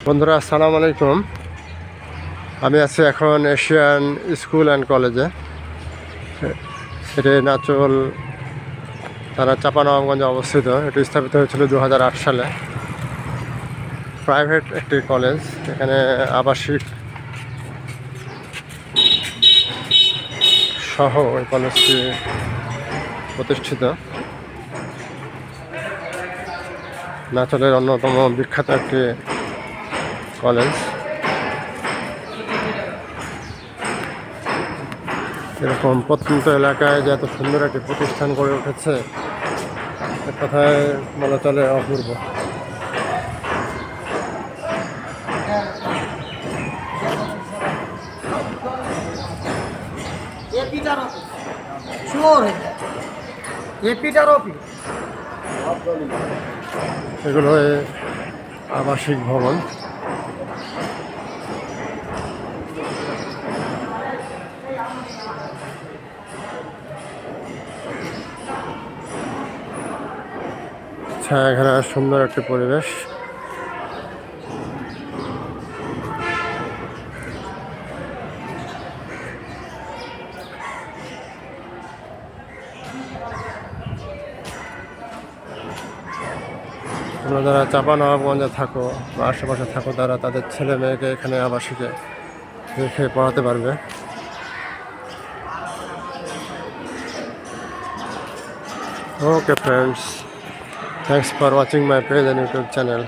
বন্ধুরা আসসালামু আলাইকুম। আমি আছি এখন এশিয়ান স্কুল অ্যান্ড কলেজে। এটি নাচল থানা চাঁপানবাবগঞ্জে অবস্থিত। এটি স্থাপিত হয়েছিল 2008 সালে। প্রাইভেট একটি কলেজ। এখানে আবাসিক সহ এই কলেজটি প্রতিষ্ঠিত। নাচলের অন্যতম বিখ্যাত একটি কলেজ। এরকম প্রত্যন্ত এলাকায় যে এত সুন্দর একটি প্রতিষ্ঠান গড়ে উঠেছে, এক কথায় বলা চলে অপূর্ব। এগুলো আবাসিক ভবন। ছায়াঘেরা সুন্দর একটি পরিবেশ। তোমরা যারা চাঁপানবাবগঞ্জে থাকো বা আশেপাশে থাকো, তারা তাদের ছেলে মেয়েকে এখানে আবাসিকে রেখে পড়াতে পারবে। Okay friends, thanks for watching my page and YouTube channel.